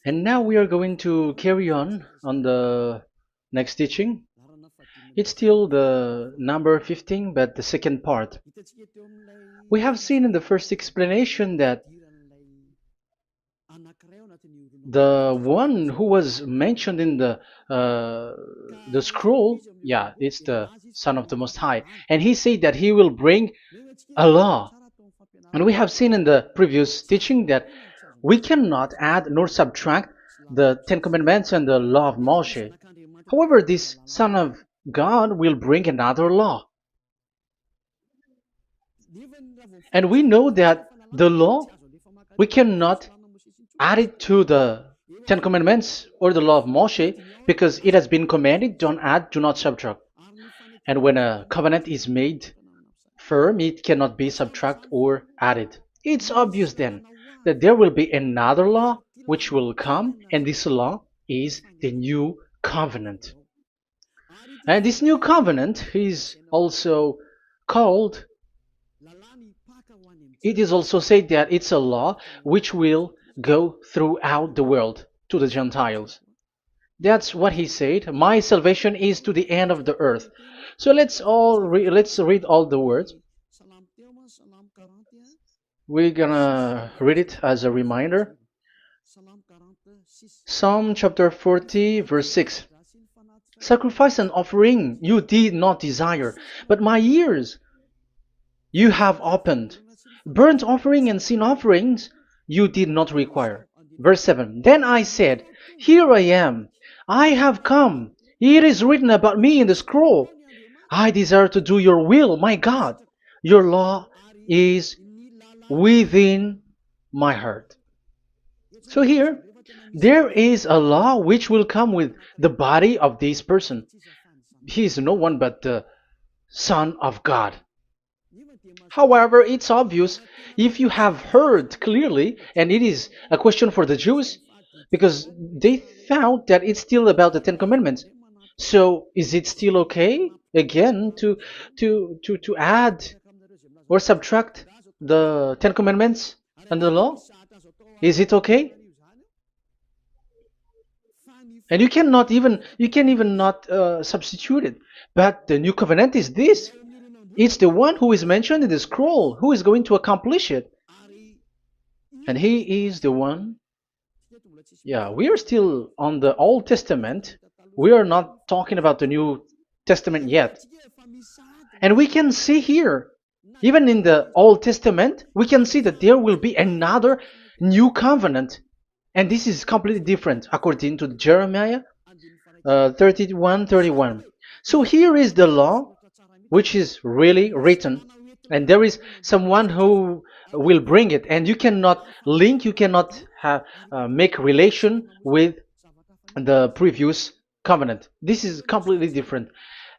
And now we are going to carry on the next teaching. It's still the number 15, but the second part. We have seen in the first explanation that the one who was mentioned in the scroll, yeah, it's the Son of the Most High, and he said that he will bring a law. And we have seen in the previous teaching that we cannot add nor subtract the Ten Commandments and the law of Moshe. However, this Son of God will bring another law. And we know that the law, we cannot add it to the Ten Commandments or the law of Moshe because it has been commanded, don't add, do not subtract. And when a covenant is made firm, it cannot be subtracted or added. It's obvious then that there will be another law which will come, and this law is the new covenant. And this new covenant is also called, it is also said that it's a law which will go throughout the world to the Gentiles. That's what he said. My salvation is to the end of the earth. So let's read all the words. We're gonna read it as a reminder. Psalm chapter 40, verse 6. Sacrifice and offering you did not desire, but my ears you have opened. Burnt offering and sin offerings you did not require. Verse 7. Then I said, here I am. I have come. It is written about me in the scroll. I desire to do your will, my God. Your law is within my heart. So here, there is a law which will come with the body of this person. He is no one but the Son of God. However, it's obvious if you have heard clearly, and it is a question for the Jews, because they found that it's still about the Ten Commandments. So is it still okay again to add or subtract the Ten Commandments and the law? Is it okay? And you can even not substitute it. But the new covenant is this. It's the one who is mentioned in the scroll who is going to accomplish it. And he is the one. Yeah, we are still on the Old Testament. We are not talking about the New Testament yet. And we can see here, even in the Old Testament, we can see that there will be another new covenant. And this is completely different according to Jeremiah 31:31. So here is the law which is really written, and there is someone who will bring it, and you cannot link, you cannot make relation with the previous covenant. This is completely different.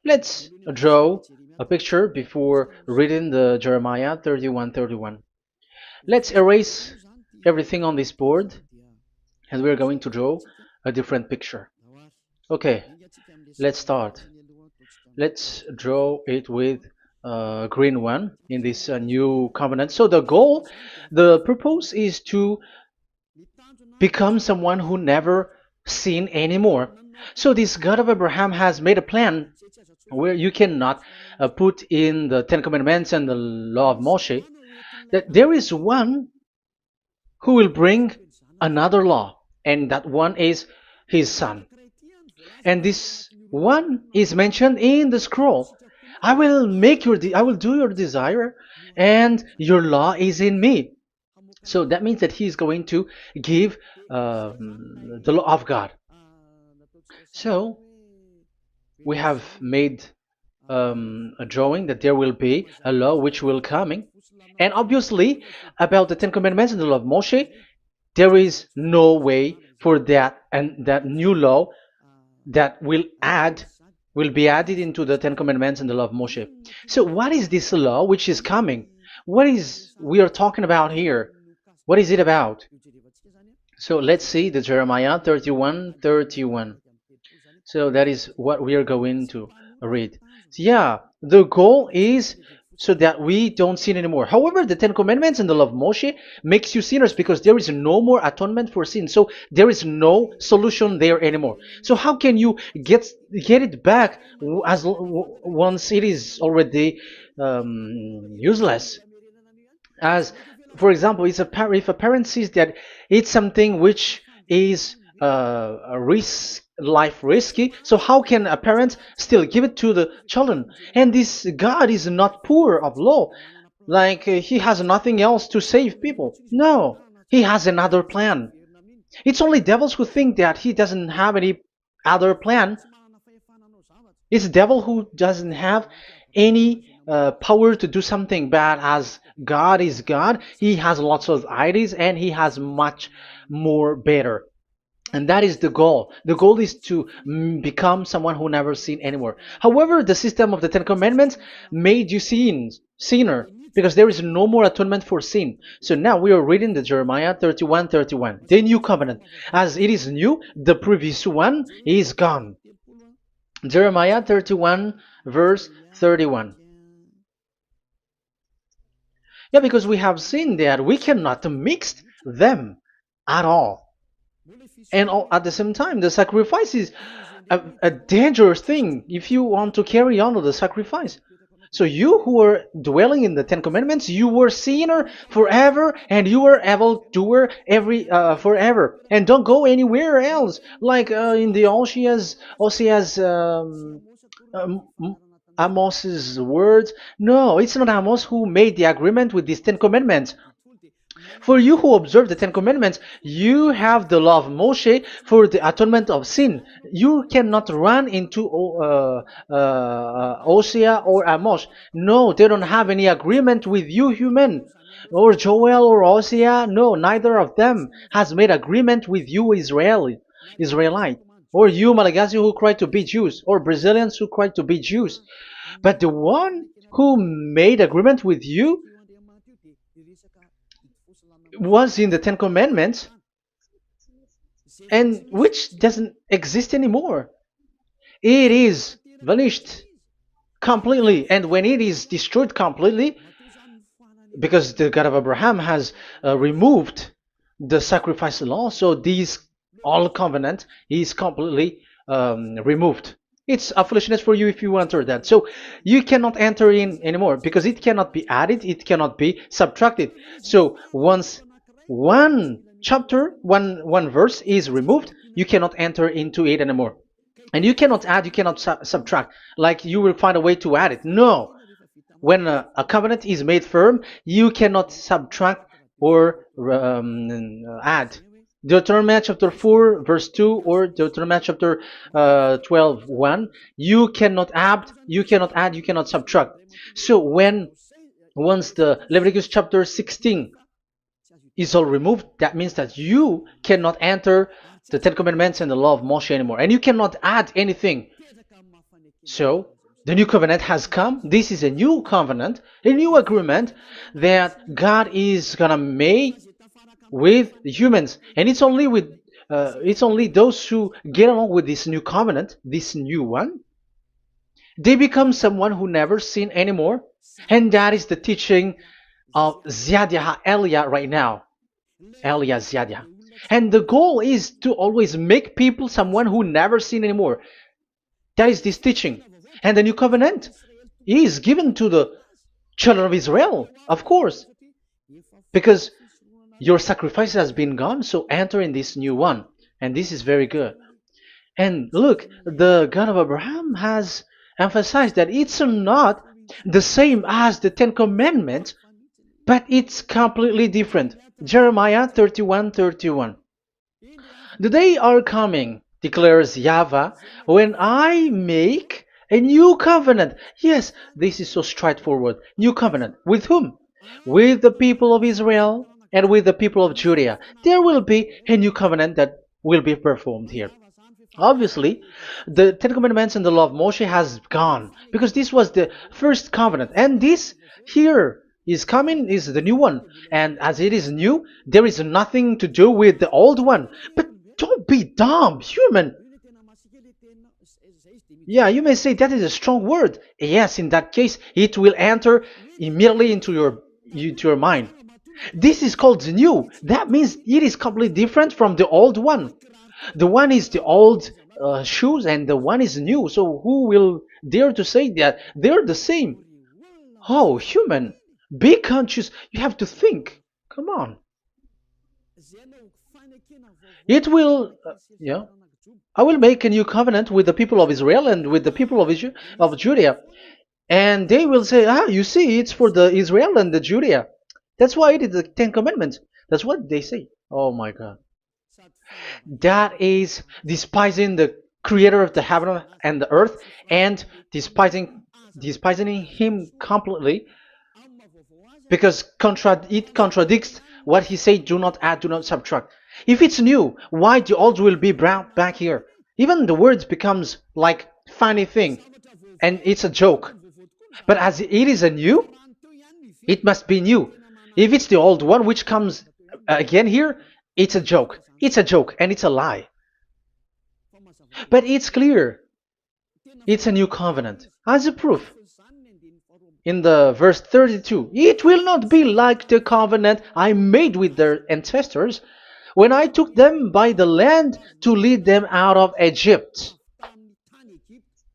Let's draw a picture before reading the Jeremiah 31:31. Let's erase everything on this board, and we're going to draw a different picture. Okay, let's start. Let's draw it with a green one in this new covenant. So the purpose is to become someone who never sin anymore. So this God of Abraham has made a plan where you cannot put in the Ten Commandments and the law of Moshe, that there is one who will bring another law, and that one is his son. And this one is mentioned in the scroll. I will do your desire, and your law is in me. So that means that he is going to give the law of God. So we have made a drawing that there will be a law which will coming, and obviously about the Ten Commandments and the law of Moshe, there is no way for that and that new law that will be added into the Ten Commandments and the law of Moshe. So what is this law which is coming? What is we are talking about here? What is it about? So let's see the Jeremiah 31:31. So that is what we are going to read. So yeah, the goal is so that we don't sin anymore. However, the Ten Commandments and the law of Moshe makes you sinners because there is no more atonement for sin. So there is no solution there anymore. So how can you get it back once it is already useless? As for example, if a parent sees that it's something which is a life risky, so how can a parent still give it to the children? And this God is not poor of law, like he has nothing else to save people. No, he has another plan. It's only devils who think that he doesn't have any other plan. It's the devil who doesn't have any power to do something bad. As God is God, he has lots of ideas and he has much more better. And that is the goal. The goal is to become someone who never sin anymore. However, the system of the Ten Commandments made you sinner, because there is no more atonement for sin. So now we are reading the Jeremiah 31:31, the new covenant. As it is new, the previous one is gone. Jeremiah 31 verse 31. Yeah, because we have seen that we cannot mix them at all. And at the same time, the sacrifice is a dangerous thing if you want to carry on with the sacrifice. So you who were dwelling in the Ten Commandments, you were sinner forever, and you were evil doer forever, and don't go anywhere else. Like in the Osea's Amos's words. No, it's not Amos who made the agreement with these Ten Commandments. For you who observe the Ten Commandments, you have the law of Moshe for the atonement of sin. You cannot run into Hosea or Amos. No, they don't have any agreement with you, human. Or Joel or Hosea. No, neither of them has made agreement with you, Israelite. Or you, Malagasy, who cry to be Jews. Or Brazilians who cry to be Jews. But the one who made agreement with you was in the Ten Commandments, and which doesn't exist anymore. It is vanished completely, and when it is destroyed completely, because the God of Abraham has removed the sacrifice law, so this all covenant is completely removed. It's a foolishness for you if you enter that. So you cannot enter in anymore because it cannot be added, it cannot be subtracted. So once one chapter, one verse is removed, you cannot enter into it anymore. And you cannot add, you cannot subtract. Like you will find a way to add it. No. When a covenant is made firm, you cannot subtract or add. Deuteronomy chapter 4 verse 2 or Deuteronomy chapter 12:1, you cannot add, you cannot subtract. So once the Leviticus chapter 16 is all removed, that means that you cannot enter the Ten Commandments and the law of Moshe anymore, and you cannot add anything. So the new covenant has come. This is a new covenant, a new agreement that God is gonna make with humans, and it's only those who get along with this new covenant, this new one, they become someone who never sin anymore. And that is the teaching of Ziadia Elia right now, Elia Ziadia. And the goal is to always make people someone who never sin anymore. That is this teaching. And the new covenant is given to the children of Israel, of course, because your sacrifice has been gone, so enter in this new one. And this is very good. And look, the God of Abraham has emphasized that it's not the same as the Ten Commandments, but it's completely different. Jeremiah 31:31. The day are coming, declares YAHVAH, when I make a new covenant. Yes, this is so straightforward. New covenant. With whom? With the people of Israel and with the people of Judea. There will be a new covenant that will be performed here. Obviously, the Ten Commandments and the law of Moshe has gone because this was the first covenant, and this here is coming is the new one. And as it is new, there is nothing to do with the old one. But don't be dumb, human. Yeah, you may say that is a strong word. Yes, in that case, it will enter immediately into your mind. This is called the new. That means it is completely different from the old one. The one is the old shoes and the one is new. So who will dare to say that they're the same? Oh, human, be conscious. You have to think. Come on. It will, yeah. I will make a new covenant with the people of Israel and with the people of Judea. And they will say, ah, you see, it's for the Israel and the Judea. That's why it is the Ten Commandments. That's what they say. Oh my God. That is despising the creator of the heaven and the earth and despising him completely because it contradicts what he said, do not add, do not subtract. If it's new, why the old will be brought back here? Even the words becomes like funny thing and it's a joke. But as it is a new, it must be new. If it's the old one which comes again here, it's a joke. It's a joke and it's a lie. But it's clear. It's a new covenant. As a proof, in the verse 32, it will not be like the covenant I made with their ancestors when I took them by the land to lead them out of Egypt.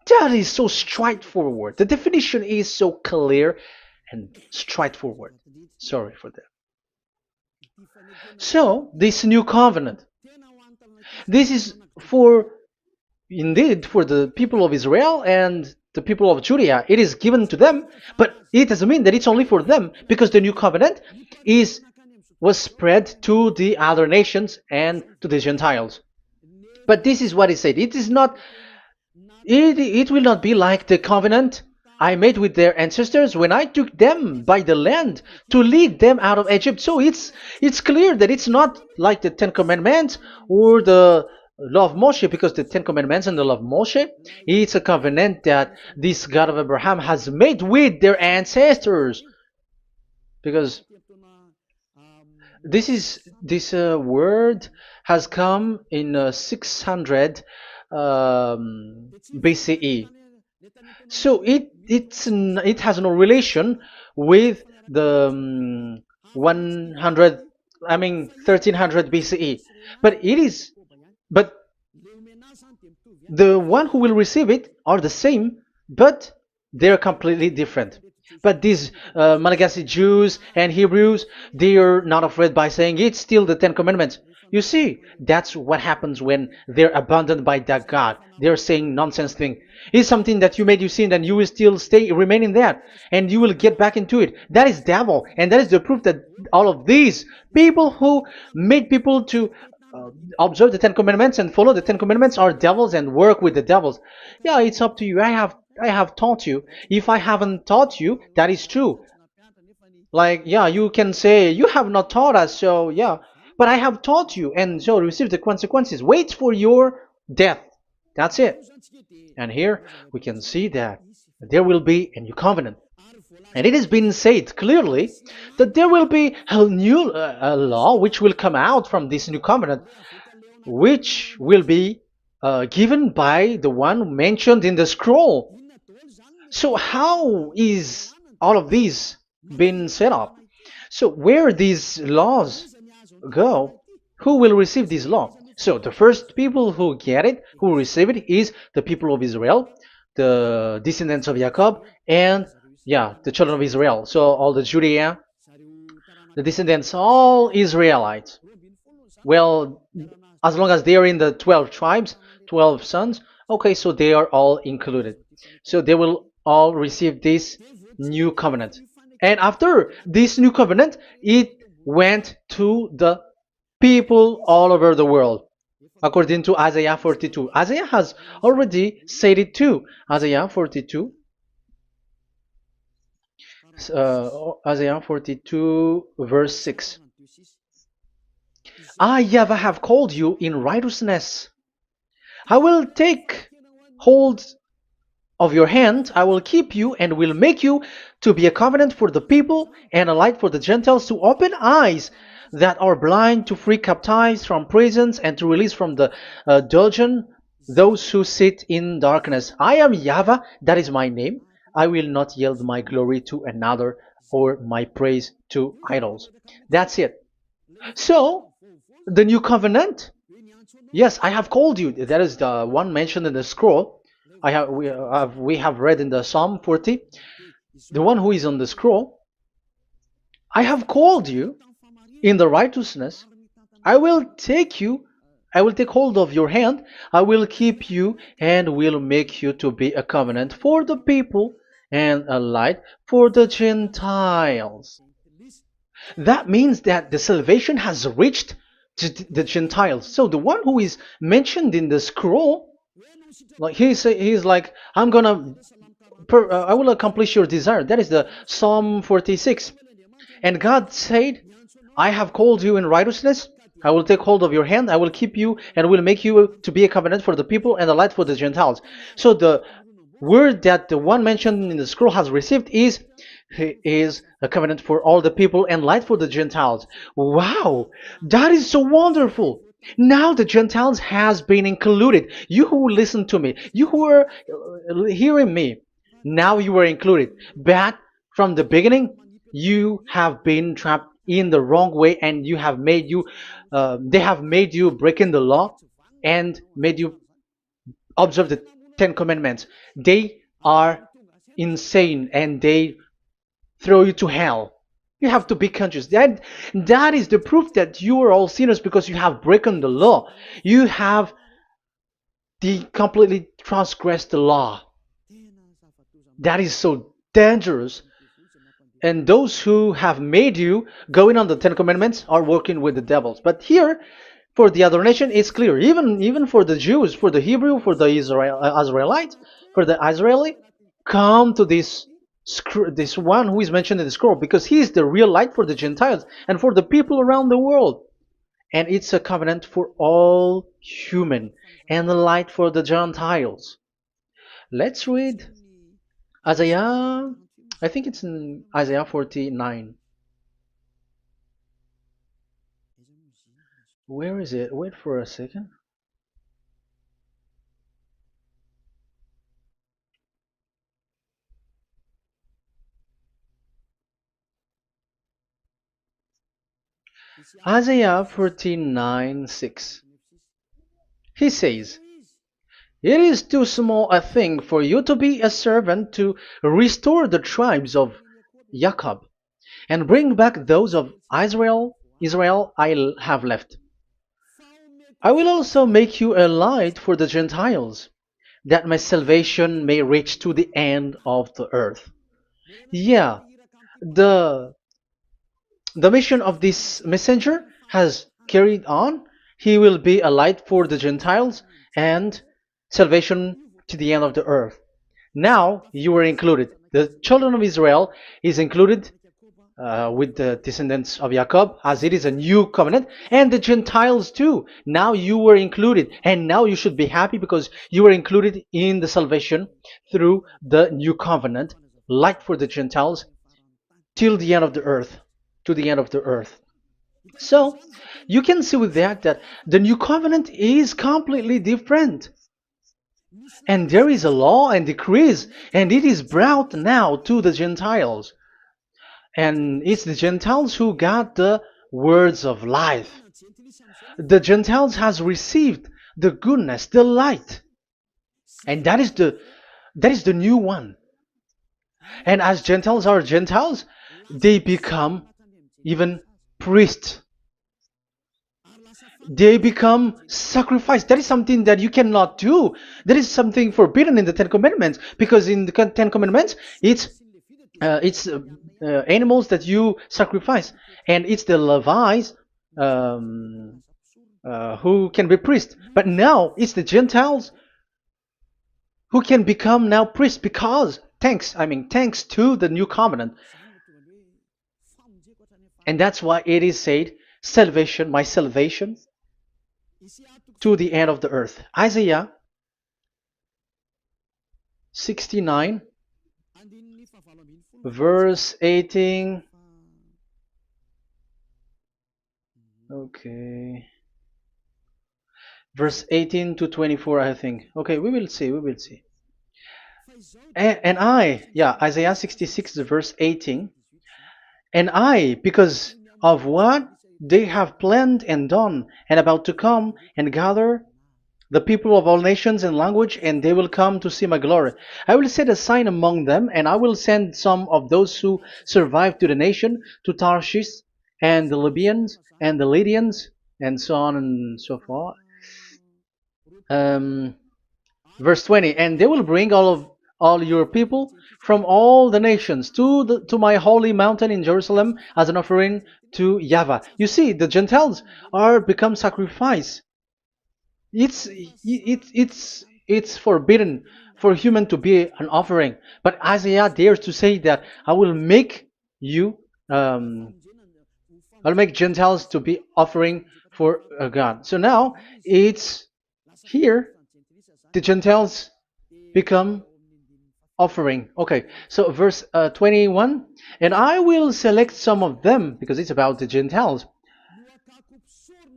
That is so straightforward. The definition is so clear and straightforward. Sorry for that. So, this new covenant, this is indeed for the people of Israel and the people of Judea. It is given to them, but it doesn't mean that it's only for them, because the new covenant was spread to the other nations and to the Gentiles. But this is what he said. It will not be like the covenant I made with their ancestors when I took them by the land to lead them out of Egypt. So it's clear that it's not like the Ten Commandments or the law of Moshe, because the Ten Commandments and the law of Moshe, it's a covenant that this God of Abraham has made with their ancestors. Because this word has come in 600 BCE. So it has no relation with the 1300 BCE. But the one who will receive it are the same, but they're completely different. But these Malagasy Jews and Hebrews, they are not afraid by saying it's still the Ten Commandments. You see, that's what happens when they're abandoned by that God. They're saying nonsense thing. It's something that you made you sin, and you will still remain in that, and you will get back into it. That is devil, and that is the proof that all of these people who made people to observe the Ten Commandments and follow the Ten Commandments are devils and work with the devils. Yeah, it's up to you. I have taught you. If I haven't taught you, that is true. Like, yeah, you can say you have not taught us, so yeah. But I have taught you, and so receive the consequences. Wait for your death. That's it. And here we can see that there will be a new covenant. And it has been said clearly that there will be a new law which will come out from this new covenant, which will be given by the one mentioned in the scroll. So how is all of these been set up? So where these laws go, who will receive this law? So the first people who get it, who receive it, is the people of Israel, the descendants of Jacob, and the children of Israel. So all the Judea, the descendants, all Israelites. Well, as long as they are in the 12 tribes, 12 sons, okay, so they are all included. So they will all receive this new covenant. And after this new covenant, it went to the people all over the world, according to Isaiah 42. Isaiah has already said it too. Isaiah 42. Isaiah 42 verse 6. I, YAHVAH, have called you in righteousness. I will take hold of your hand, I will keep you and will make you to be a covenant for the people and a light for the Gentiles, to open eyes that are blind, to free captives from prisons, and to release from the dungeon those who sit in darkness. I am YAHVAH, that is my name. I will not yield my glory to another or my praise to idols. That's it. So, the new covenant, yes, I have called you. That is the one mentioned in the scroll. We have read in the Psalm 40, the one who is on the scroll. I have called you in the righteousness. I will take you, I will take hold of your hand, I will keep you, and will make you to be a covenant for the people and a light for the Gentiles. That means that the salvation has reached to the Gentiles. So the one who is mentioned in the scroll, like he's like, I will accomplish your desire. That is the Psalm 46. And God said, I have called you in righteousness. I will take hold of your hand. I will keep you and will make you to be a covenant for the people and a light for the Gentiles. So the word that the one mentioned in the scroll has received is he is a covenant for all the people and light for the Gentiles. Wow, that is so wonderful. Now the Gentiles has been included. You who listen to me, you who are hearing me, now you are included. But from the beginning, you have been trapped in the wrong way, and they have made you breaking the law and made you observe the Ten Commandments. They are insane and they throw you to hell. You have to be conscious. That is the proof that you are all sinners because you have broken the law. You have completely transgressed the law. That is so dangerous. And those who have made you going on the Ten Commandments are working with the devils. But here, for the other nation, it's clear. Even for the Jews, for the Hebrew, for the Israelite, for the Israeli, come to this one who is mentioned in the scroll, because he is the real light for the Gentiles and for the people around the world. And it's a covenant for all human and a light for the Gentiles. Let's read Isaiah. I think it's in Isaiah 49. Where is it? Wait for a second. Isaiah 49:6. He says, it is too small a thing for you to be a servant to restore the tribes of Jacob and bring back those of Israel I have left. I will also make you a light for the Gentiles, that my salvation may reach to the end of the earth. Yeah, the mission of this messenger has carried on. He will be a light for the Gentiles and salvation to the end of the earth. Now you are included. The children of Israel is included with the descendants of Jacob, as it is a new covenant, and the Gentiles too. Now you were included, and now you should be happy because you were included in the salvation through the new covenant, light for the Gentiles, till the end of the earth, to the end of the earth. So you can see with that the new covenant is completely different. And there is a law and decrees, and it is brought now to the Gentiles. And it's the Gentiles who got the words of life. The Gentiles has received the goodness, the light. And that is the new one. And as Gentiles are Gentiles, they become even priests. They become sacrificed. That is something that you cannot do. That is something forbidden in the Ten Commandments, because in the Ten Commandments, it's animals that you sacrifice, and it's the Levites who can be priests. But now it's the Gentiles who can become now priests, because thanks to the new covenant. And that's why it is said, salvation, my salvation, to the end of the earth. Isaiah 69, verse 18. Okay. Verse 18 to 24, I think. Okay, we will see. Isaiah 66, verse 18. And I, because of what they have planned and done, and about to come and gather the people of all nations and language, and they will come to see my glory. I will set a sign among them, and I will send some of those who survive to the nation, to Tarshish, and the Libyans, and the Lydians, and so on and so forth. Um, Verse 20, and they will bring all your people from all the nations to my holy mountain in Jerusalem as an offering to YAHVAH. You see, the Gentiles are become sacrifice. It's forbidden for human to be an offering, but Isaiah dares to say that you um, I'll make Gentiles to be offering for God. So now it's here the Gentiles become offering. Okay, so verse 21, and I will select some of them, because it's about the Gentiles,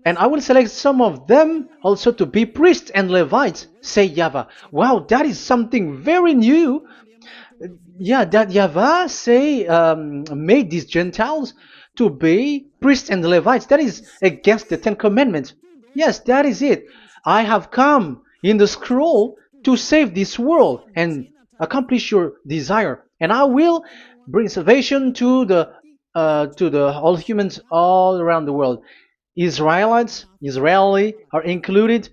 and I will select some of them also to be priests and Levites, say YAHVAH. Wow, that is something very new. Yeah, that YAHVAH say made these Gentiles to be priests and Levites. That is against the Ten Commandments. Yes, that is it. I have come in the scroll to save this world and accomplish your desire, and I will bring salvation to the all humans all around the world. Israeli are included,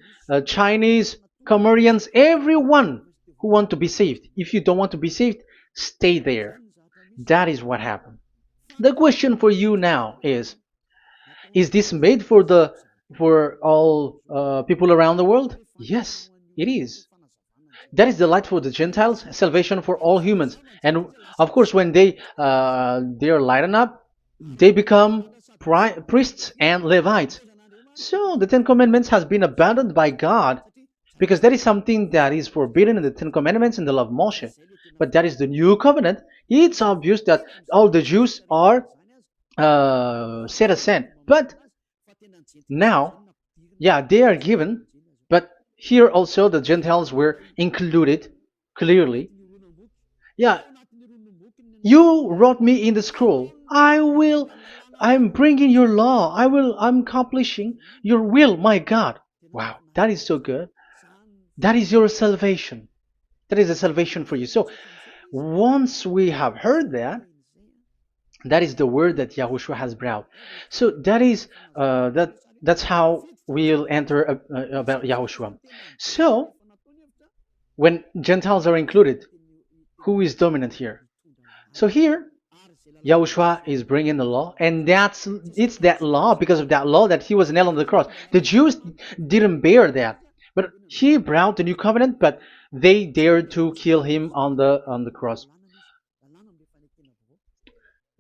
Chinese, Comorians, everyone who want to be saved. If you don't want to be saved, stay there. That is what happened. The question for you now is this made for all people around the world? Yes, it is. That is the light for the Gentiles, salvation for all humans. And of course, when they are lightened up, they become priests and Levites. So the Ten Commandments has been abandoned by God, because that is something that is forbidden in the Ten Commandments and the law of Moshe. But that is the new covenant. It's obvious that all the Jews are set aside. But now, yeah, they are given, but here also the Gentiles were included clearly. Yeah, you wrote me in the scroll. I'm bringing your law. I'm accomplishing your will, my God. Wow, that is so good. That is your salvation. That is a salvation for you. So once we have heard that, that is the word that Yahushua has brought. So that's how we'll enter about Yahushua. So when Gentiles are included, who is dominant here? So here, Yahushua is bringing the law, and it's that law, because of that law, that he was nailed on the cross. The Jews didn't bear that, but he brought the new covenant, but they dared to kill him on the cross.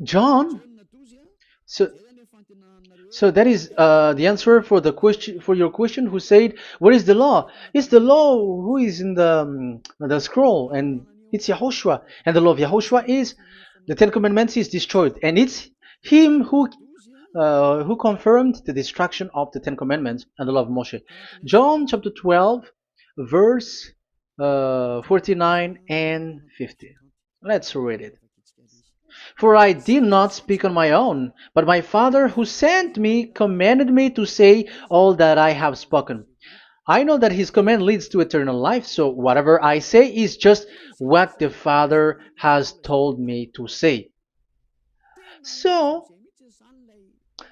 John, so so that is the answer for your question. Who said, "What is the law?" It's the law who is in the scroll, and it's Yahushua. And the law of Yahushua is the Ten Commandments is destroyed, and it's him who confirmed the destruction of the Ten Commandments and the law of Moshe. John chapter 12, verse 49 and 50. Let's read it. For I did not speak on my own, but my Father who sent me commanded me to say all that I have spoken. I know that his command leads to eternal life, so whatever I say is just what the Father has told me to say. So,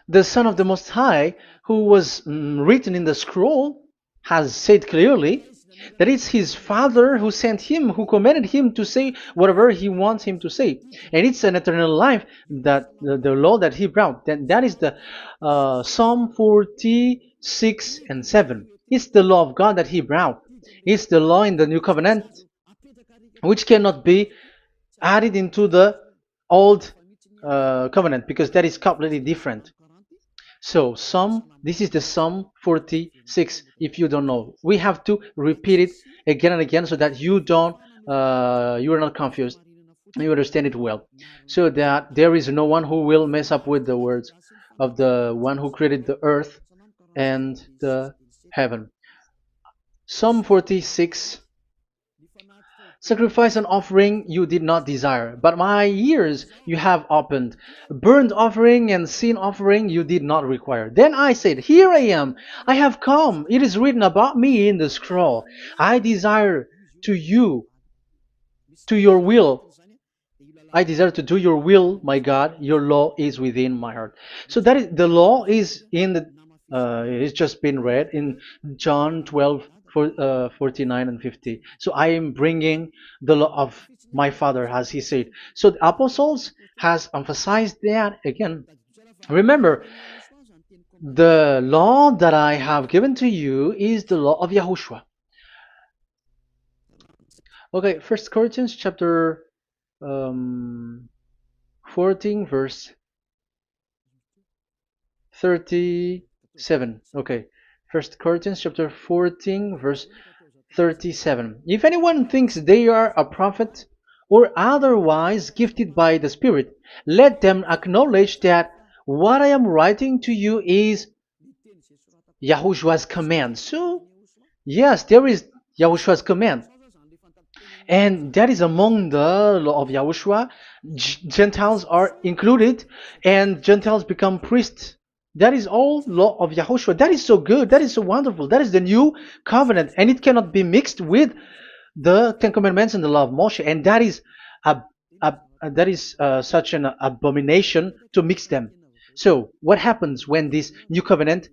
the Son of the Most High, who was written in the scroll, has said clearly that it's his Father who sent him, who commanded him to say whatever he wants him to say. And it's an eternal life, that the law that he brought. That is the Psalm 46 and 7. It's the law of God that he brought. It's the law in the new covenant, which cannot be added into the old covenant, because that is completely different. So this is the Psalm 46. If you don't know, we have to repeat it again and again, so that you are not confused. You understand it well, so that there is no one who will mess up with the words of the one who created the earth and the heaven. Psalm 46. Sacrifice and offering you did not desire, but my ears you have opened. Burnt offering and sin offering you did not require. Then I said, here I am. I have come. It is written about me in the scroll. I desire to you, to your will. I desire to do your will, my God. Your law is within my heart. So that is the law is in the it's just been read in John 12 49 and 50. So I am bringing the law of my Father, as he said. So the apostles has emphasized that again. Remember, the law that I have given to you is the law of Yahushua. Okay, First Corinthians chapter um, 14 verse 37. Okay. First Corinthians chapter 14 verse 37. If anyone thinks they are a prophet or otherwise gifted by the Spirit, let them acknowledge that what I am writing to you is Yahushua's command. So, yes, there is Yahushua's command. And that is among the law of Yahushua. Gentiles are included, and Gentiles become priests. That is all law of Yahushua. That is so good. That is so wonderful. That is the new covenant, and it cannot be mixed with the Ten Commandments and the law of Moshe. And that is such an abomination to mix them. So, what happens when this new covenant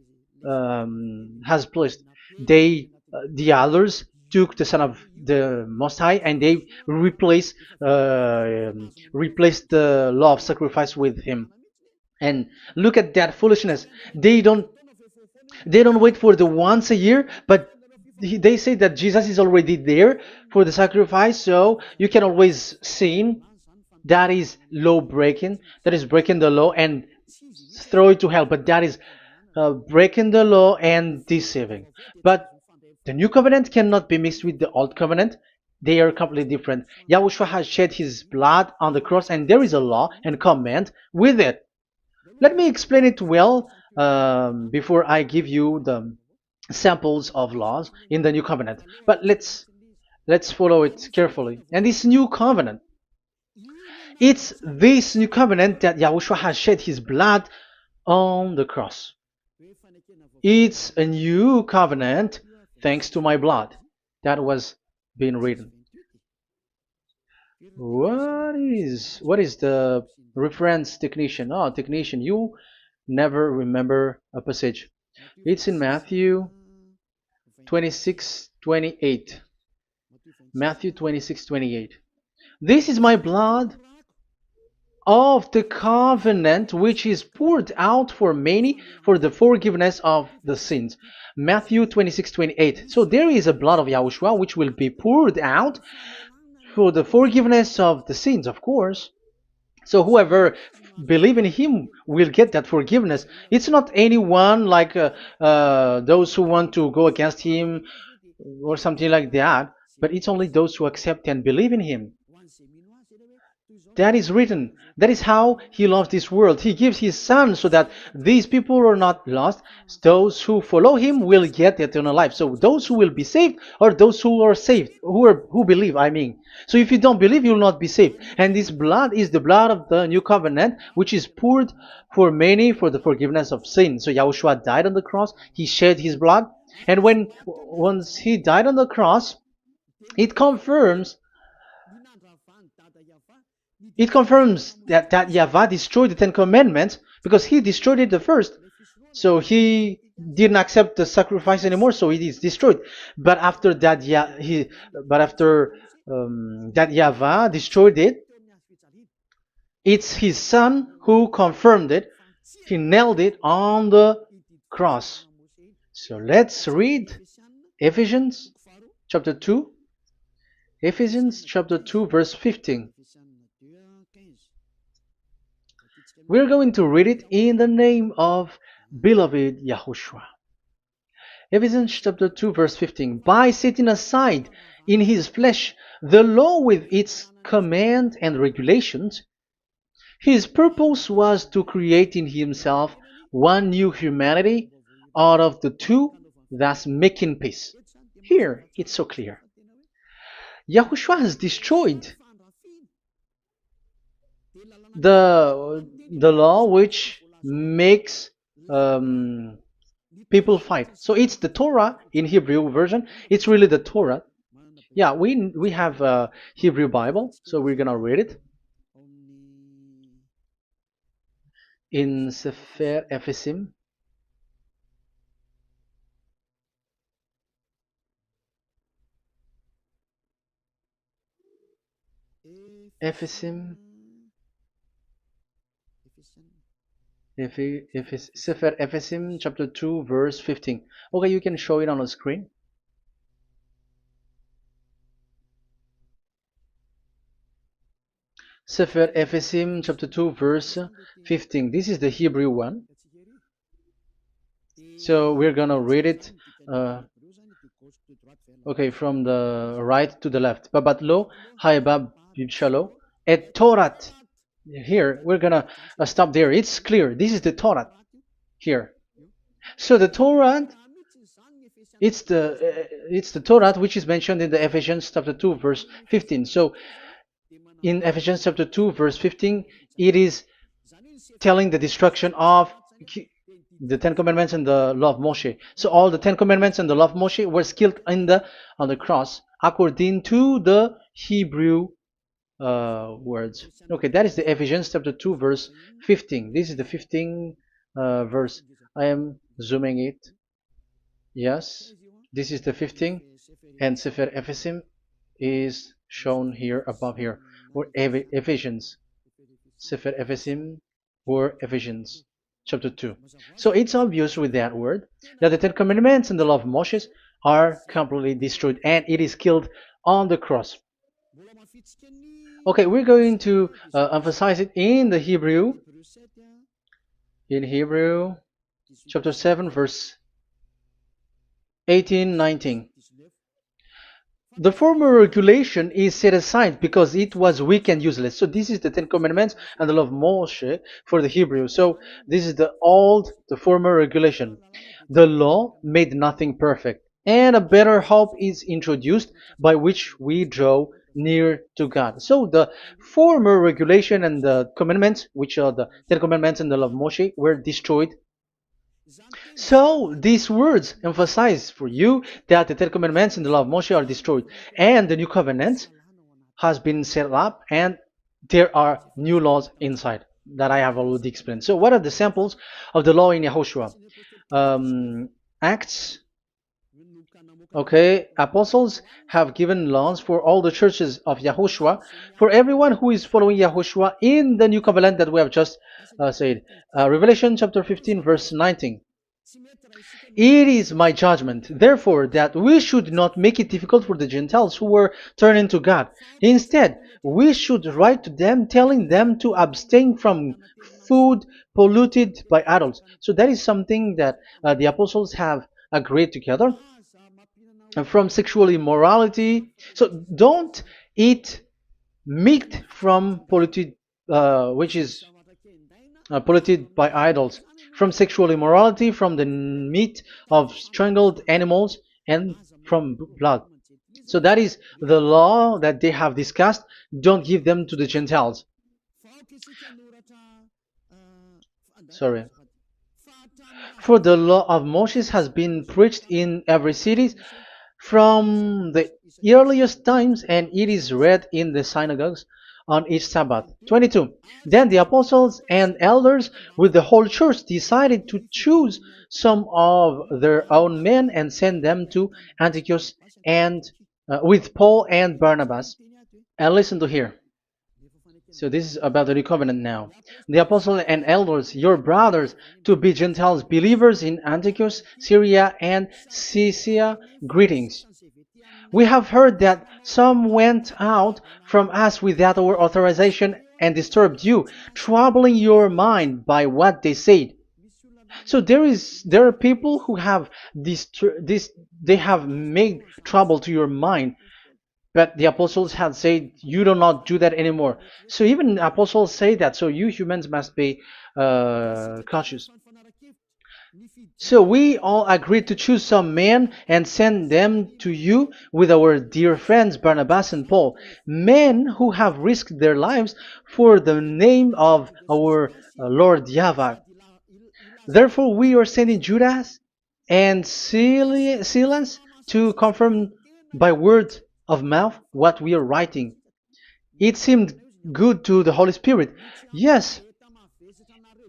has placed? The others took the Son of the Most High and they replaced the law of sacrifice with him. And look at that foolishness. They don't wait for the once a year, but they say that Jesus is already there for the sacrifice, so you can always sin. That is law breaking. That is breaking the law and throw it to hell. But that is breaking the law and deceiving. But the new covenant cannot be mixed with the old covenant. They are completely different. Yahushua has shed his blood on the cross, and there is a law and command with it. Let me explain it well before I give you the samples of laws in the new covenant. But let's follow it carefully. And this new covenant, it's this new covenant that Yahushua has shed his blood on the cross. It's a new covenant thanks to my blood that was being written. What is the reference technician? Oh, technician, you never remember a passage. It's in Matthew 26:28. Matthew 26:28. This is my blood of the covenant which is poured out for many for the forgiveness of the sins. Matthew 26:28. So there is a blood of Yahushua which will be poured out for the forgiveness of the sins, of course. So whoever believe in him will get that forgiveness. It's not anyone like those who want to go against him or something like that, but it's only those who accept and believe in him. That is written. That is how he loves this world. He gives his son so that these people are not lost. Those who follow him will get eternal life. So those who will be saved are those who are saved, who believe, I mean. So if you don't believe, you will not be saved. And this blood is the blood of the new covenant, which is poured for many for the forgiveness of sin. So Yahushua died on the cross. He shed his blood. And once he died on the cross, it confirms that YAHVAH destroyed the Ten Commandments because he destroyed it the first. So he didn't accept the sacrifice anymore, so it is destroyed. But after that, that YAHVAH destroyed it, it's his son who confirmed it. He nailed it on the cross. So let's read Ephesians chapter 2. Ephesians chapter 2 verse 15. We're going to read it in the name of beloved Yahushua. Ephesians chapter 2 verse 15. By setting aside in his flesh the law with its command and regulations, his purpose was to create in himself one new humanity out of the two, thus making peace. Here, it's so clear. Yahushua has destroyed the law which makes people fight. So it's the Torah in Hebrew version. It's really the Torah. Yeah, we have a Hebrew Bible, so we're gonna read it in Sefer Ephesim. Ephesim. Sefer Ephesim chapter 2 verse 15. Okay, you can show it on the screen. Sefer Ephesim chapter 2 verse 15. This is the Hebrew one. So we're gonna read it okay, from the right to the left. Babat lo haibab shalo et Torat. Here we're gonna stop there. It's clear. This is the Torah here. So the Torah, it's the Torah which is mentioned in the Ephesians chapter 2 verse 15. So in Ephesians chapter 2 verse 15, it is telling the destruction of the Ten Commandments and the law of Moshe. So all the Ten Commandments and the law of Moshe were killed on the cross according to the Hebrew words. Okay, that is the Ephesians chapter 2 verse 15. This is the 15 verse. I am zooming it. Yes, this is the 15, and Sefer Ephesim is shown here above here, or Ephesians. Sefer Ephesim or Ephesians chapter 2. So it's obvious with that word that the Ten Commandments and the law of Moses are completely destroyed, and it is killed on the cross. Okay, we're going to emphasize it in the Hebrew. In Hebrew chapter 7 verse 18, 19. The former regulation is set aside because it was weak and useless. So this is the Ten Commandments and the law of Moshe for the Hebrew. So this is the former regulation. The law made nothing perfect, and a better hope is introduced by which we draw near to God. So the former regulation and the commandments, which are the Ten Commandments and the law of Moshe, were destroyed. So these words emphasize for you that the Ten Commandments and the law of Moshe are destroyed, and the new covenant has been set up, and there are new laws inside that I have already explained. So what are the samples of the law in Yahushua? Acts. Okay, apostles have given laws for all the churches of Yahushua, for everyone who is following Yahushua in the new covenant that we have just said. Revelation chapter 15 verse 19. It is my judgment, therefore, that we should not make it difficult for the Gentiles who were turning to God. Instead, we should write to them telling them to abstain from food polluted by idols. So that is something that the apostles have agreed together. From sexual immorality. So don't eat meat from polluted, which is polluted by idols, from sexual immorality, from the meat of strangled animals, and from blood. So that is the law that they have discussed. Don't give them to the Gentiles. Sorry. For the law of Moses has been preached in every city from the earliest times, and it is read in the synagogues on each Sabbath. 22. Then the apostles and elders with the whole church decided to choose some of their own men and send them to Antioch and with Paul and Barnabas. And listen to here. So this is about the new covenant now. The apostles and elders, your brothers, to be Gentiles believers in Antioch, Syria, and Cilicia, greetings. We have heard that some went out from us without our authorization and disturbed you, troubling your mind by what they said. So there are people who have they have made trouble to your mind, but the apostles had said you do not do that anymore. So even the apostles say that. So you humans must be cautious. So we all agreed to choose some men and send them to you with our dear friends Barnabas and Paul, men who have risked their lives for the name of our Lord YAHVAH. Therefore, we are sending Judas and Silas to confirm by word of mouth what we are writing. It seemed good to the Holy Spirit, yes,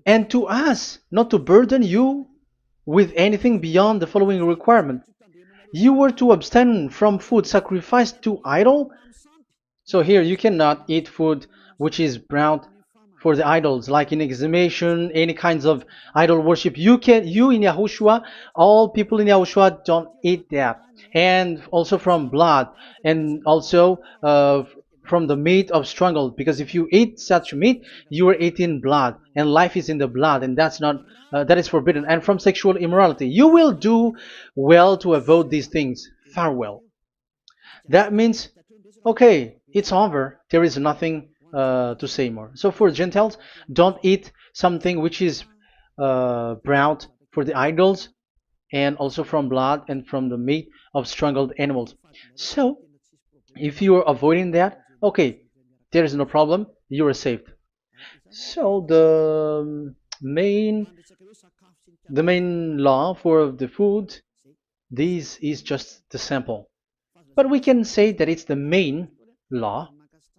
and to us, not to burden you with anything beyond the following requirement. You were to abstain from food sacrificed to idol. So here you cannot eat food which is brought for the idols, like in exhumation, any kinds of idol worship. You in Yahushua, all people in Yahushua don't eat that, and also from blood, and also from the meat of strangled. Because if you eat such meat, you are eating blood, and life is in the blood, and that's not that is forbidden. And from sexual immorality, you will do well to avoid these things. Farewell. That means, okay, it's over. There is nothing to say more. So for Gentiles, don't eat something which is brought for the idols, and also from blood and from the meat of strangled animals. So if you are avoiding that, okay, there is no problem. You are saved. So the main law for the food, this is just the sample. But we can say that it's the main law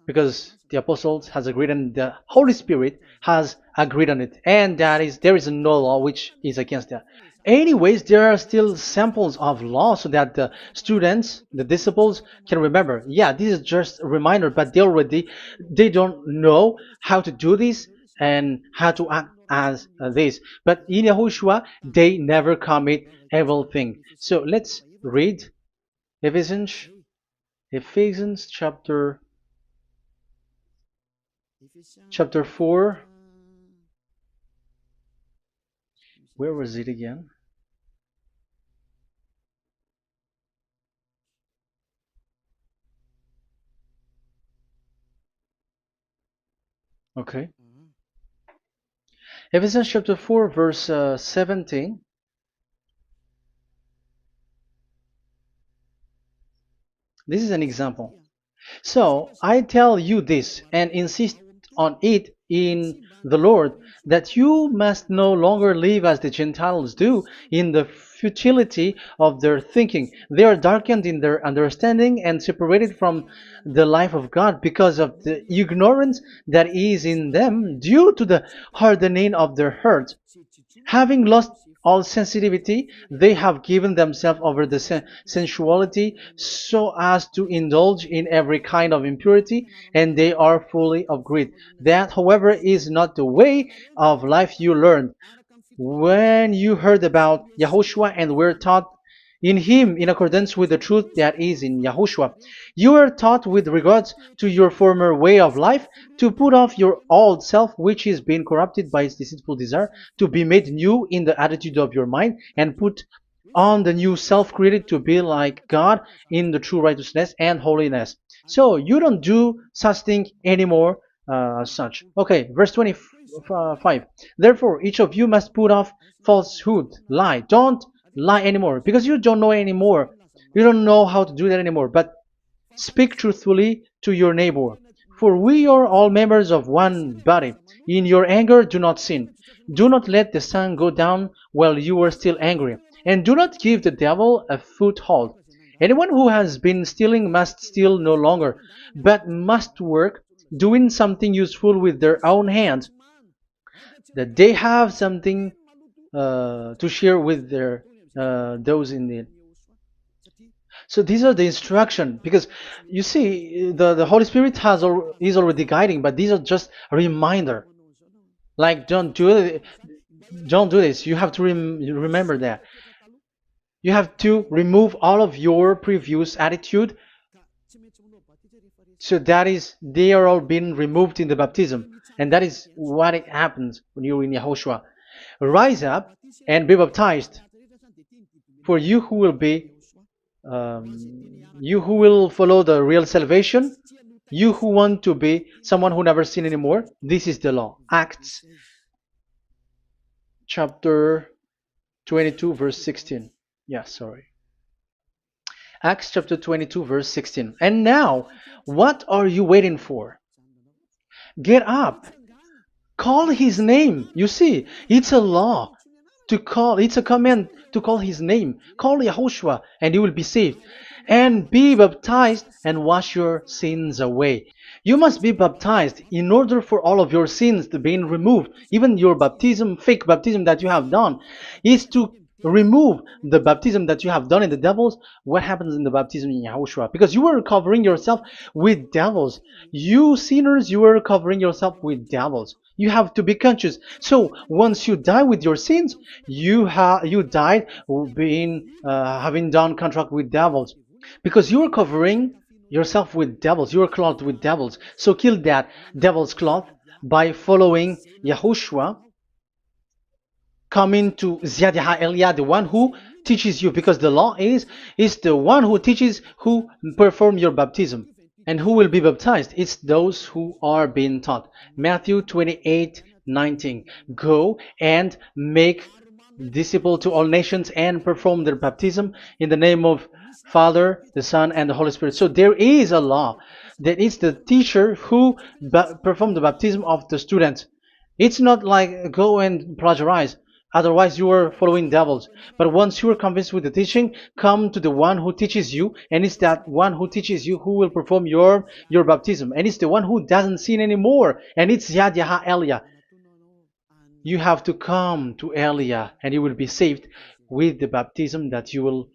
because the apostles has agreed and the Holy Spirit has agreed on it, and that is there is no law which is against that. Anyways, there are still samples of law so that the students, the disciples, can remember. Yeah, this is just a reminder, but they don't know how to do this and how to act as this. But in Yahushua, they never commit evil thing. So let's read Ephesians, Ephesians chapter 4. Where was it again? Okay. Ephesians chapter 4, verse 17. This is an example. So I tell you this and insist on it in the Lord, that you must no longer live as the Gentiles do in the futility of their thinking. They are darkened in their understanding and separated from the life of God because of the ignorance that is in them due to the hardening of their hearts. Having lost all sensitivity, they have given themselves over to sensuality so as to indulge in every kind of impurity, and they are fully of greed. That, however, is not the way of life you learned when you heard about Yahushua and were taught in him in accordance with the truth that is in Yahushua. You were taught with regards to your former way of life to put off your old self, which is being corrupted by its deceitful desire, to be made new in the attitude of your mind, and put on the new self created to be like God in the true righteousness and holiness. So you don't do such thing anymore. Such. Okay, verse 25. Therefore, each of you must put off falsehood, lie. Don't lie anymore because you don't know anymore. You don't know how to do that anymore. But speak truthfully to your neighbor. For we are all members of one body. In your anger, do not sin. Do not let the sun go down while you are still angry. And do not give the devil a foothold. Anyone who has been stealing must steal no longer, but must work, doing something useful with their own hands, that they have something to share with their those in need. So these are the instruction because you see the Holy Spirit is already guiding, but these are just a reminder. Like don't do this. You have to remember that. You have to remove all of your previous attitude. So that is they are all being removed in the baptism, and that is what it happens when you're in Yahushua. Rise up and be baptized, for you who will follow the real salvation, you who want to be someone who never sin anymore. This is the law. Acts chapter 22 verse 16. Yeah, sorry. Acts chapter 22 verse 16. And now, what are you waiting for? Get up. Call his name. You see, it's a law to call, it's a command to call his name. Call Yahushua and you will be saved. And be baptized and wash your sins away. You must be baptized in order for all of your sins to be removed. Even your baptism, fake baptism that you have done, is to remove the baptism that you have done in the devils. What happens in the baptism in Yahushua? Because you were covering yourself with devils. You sinners, you were covering yourself with devils. You have to be conscious. So once you die with your sins, you died being having done contract with devils, because you are covering yourself with devils. You are clothed with devils. So kill that devil's cloth by following Yahushua, coming to Ziad Elia, the one who teaches you, because the law is the one who teaches who perform your baptism. And who will be baptized? It's those who are being taught. Matthew 28:19. Go and make disciple to all nations and perform their baptism in the name of Father, the Son, and the Holy Spirit. So there is a law that is the teacher who perform the baptism of the students. It's not like go and plagiarize. Otherwise, you are following devils. But once you are convinced with the teaching, come to the one who teaches you, and it's that one who teaches you who will perform your baptism, and it's the one who doesn't sin anymore, and it's Yad Yaha Elia. You have to come to Elia, and you will be saved with the baptism that you will,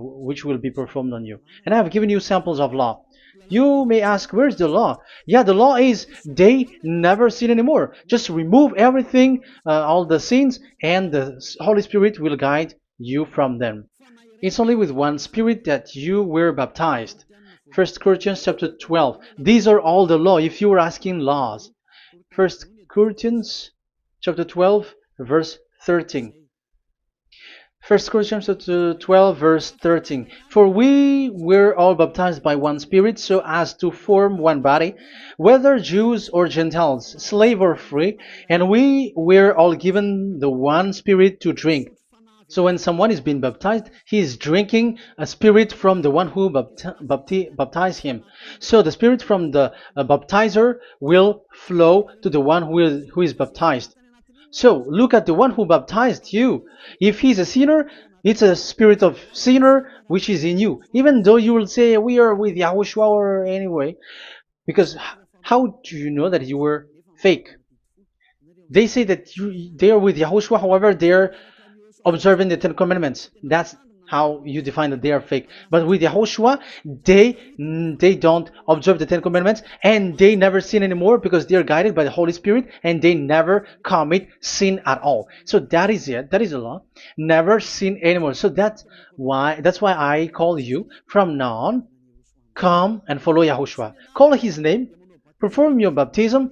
which will be performed on you. And I have given you samples of law. You may ask, where's the law? Yeah, the law is they never sin anymore. Just remove everything, all the sins, and the Holy Spirit will guide you from them. It's only with one Spirit that you were baptized. 1 Corinthians chapter 12. These are all the law, if you were asking laws. 1 Corinthians chapter 12, verse 13. 1 Corinthians chapter 12, verse 13. For we were all baptized by one Spirit, so as to form one body, whether Jews or Gentiles, slave or free, and we were all given the one Spirit to drink. So when someone is being baptized, he is drinking a spirit from the one who baptized him. So the spirit from the baptizer will flow to the one who is baptized. So look at the one who baptized you. If he's a sinner, it's a spirit of sinner which is in you. Even though you will say we are with YAHOSHUAH or anyway, because how do you know that you were fake? They say that they are with YAHOSHUAH, however, they are observing the Ten Commandments. That's how you define that they are fake. But with YAHOSHUAH, they don't observe the Ten Commandments, and they never sin anymore because they are guided by the Holy Spirit, and they never commit sin at all. So that is it. That is the law. Never sin anymore. So that's why I call you from now on. Come and follow YAHOSHUAH. Call his name, perform your baptism,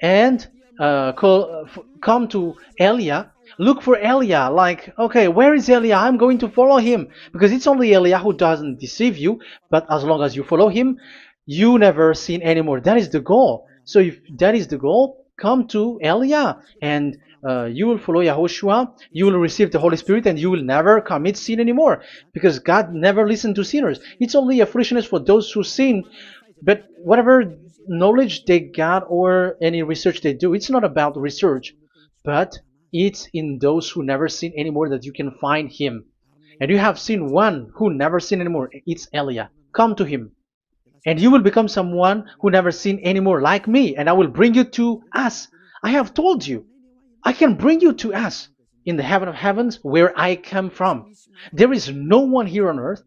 and come to Elia. Look for Elia, like, okay, where is Elia? I'm going to follow him, because it's only Elia who doesn't deceive you. But as long as you follow him, you never sin anymore. That is the goal. So if that is the goal, come to Elia, and you will follow YAHOSHUAH. You will receive the Holy Spirit, and you will never commit sin anymore, because God never listened to sinners. It's only a foolishness for those who sin. But whatever knowledge they got or any research they do, it's not about research, but it's in those who never sin anymore that you can find him. And you have seen one who never sin anymore. It's Elia. Come to him, and you will become someone who never sin anymore, like me, and I will bring you to us. I have told you, I can bring you to us in the heaven of heavens, where I come from. There is no one here on earth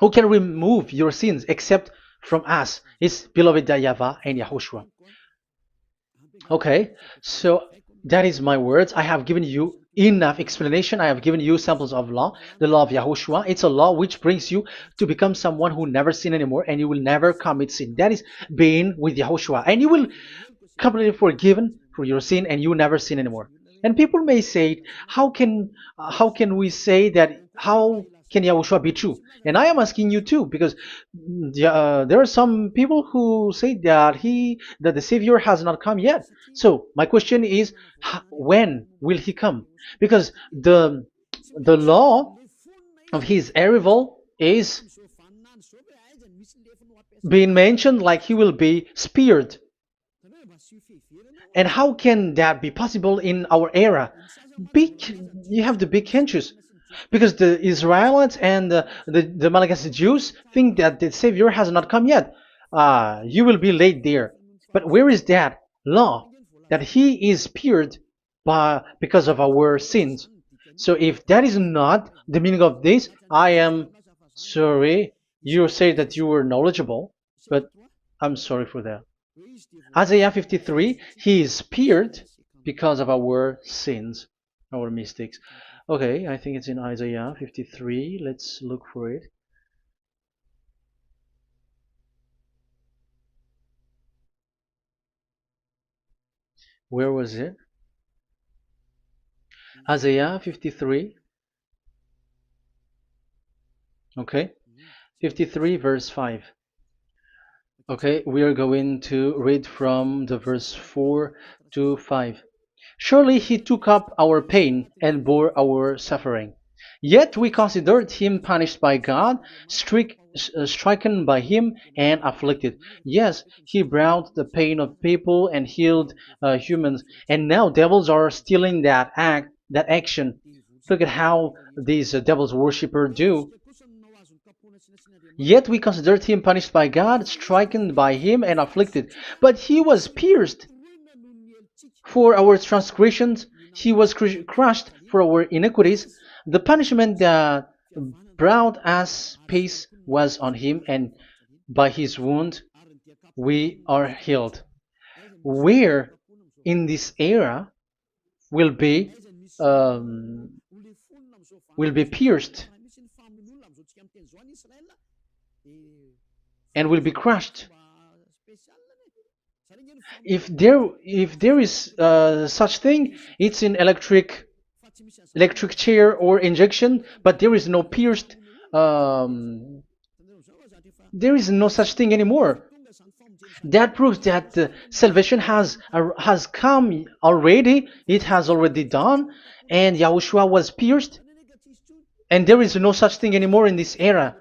who can remove your sins except from us. It's beloved YAHVAH and YAHOSHUAH. Okay, so that is my words. I have given you enough explanation. I have given you samples of law, the law of YAHOSHUAH. It's a law which brings you to become someone who never sin anymore, and you will never commit sin. That is being with YAHOSHUAH, and you will completely forgiven for your sin, and you will never sin anymore. And people may say, how can we say that? How can Yahushua be true? And I am asking you too, because there are some people who say that the Savior has not come yet. So my question is, when will he come? Because the law of his arrival is being mentioned like he will be speared. And how can that be possible in our era? You have to be conscious, because the Israelites and the Malagasy Jews think that the Savior has not come yet. You will be late there. But where is that law that he is speared because of our sins? So if that is not the meaning of this, I am sorry. You say that you were knowledgeable, but I'm sorry for that. Isaiah 53, he is speared because of our sins, our mistakes. Okay, I think it's in Isaiah 53. Let's look for it. Where was it? Isaiah 53. Okay, 53 verse 5. Okay, we are going to read from the verse 4 to 5. Surely he took up our pain and bore our suffering. Yet we considered him punished by God, stricken by him, and afflicted. Yes, he brought the pain of people and healed humans. And now devils are stealing that action. Look at how these devils worshippers do. Yet we considered him punished by God, stricken by him, and afflicted. But he was pierced for our transgressions, he was crushed for our iniquities. The punishment that brought us peace was on him, and by his wound we are healed. Where in this era will be um, will be pierced and will be crushed. If there is such thing, it's in electric chair or injection, but there is no pierced. Um, there is no such thing anymore. That proves that salvation has come already. It has already done, and Yahushua was pierced, and there is no such thing anymore in this era.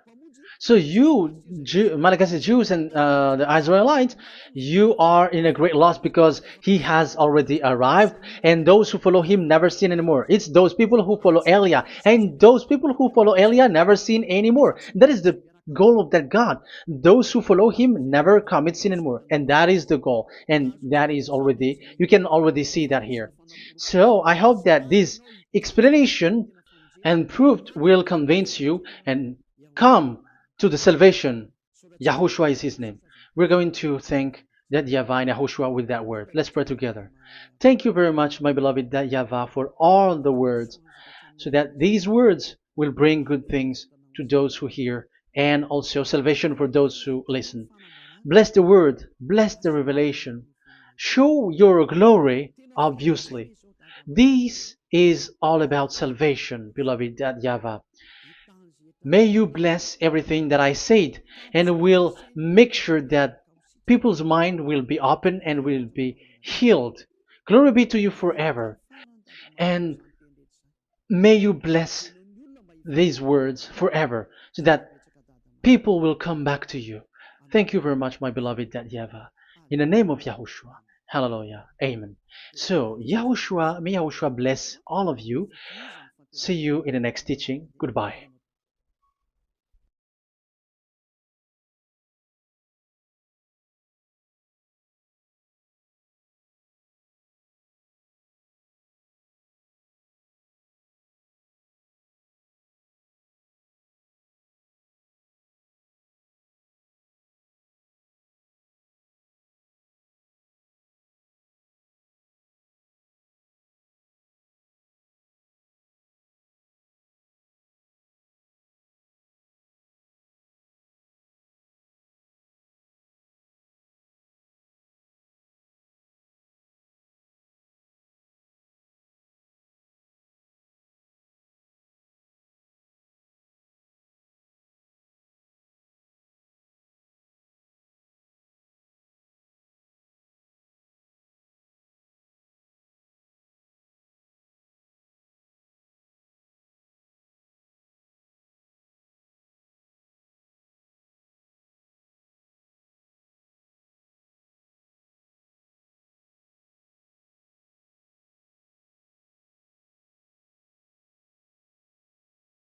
So you, Malagasy Jews and the Israelites, you are in a great loss, because he has already arrived, and those who follow him never sin anymore. It's those people who follow Elia, and those people who follow Elia never sin anymore. That is the goal of that God. Those who follow him never commit sin anymore, and that is the goal. And that is already, you can already see that here. So I hope that this explanation and proof will convince you and come to the salvation. Yahushua is his name. We're going to thank that YAHVAH and Yahushua with that word. Let's pray together. Thank you very much, my beloved that YAHVAH, for all the words, so that these words will bring good things to those who hear, and also salvation for those who listen. Bless the word, bless the revelation. Show your glory, obviously. This is all about salvation, beloved that YAHVAH. May you bless everything that I said, and will make sure that people's mind will be open and will be healed. Glory be to you forever. And may you bless these words forever, so that people will come back to you. Thank you very much, my beloved that YAHVAH. In the name of Yahushua. Hallelujah. Amen. So, Yahushua, may Yahushua bless all of you. See you in the next teaching. Goodbye.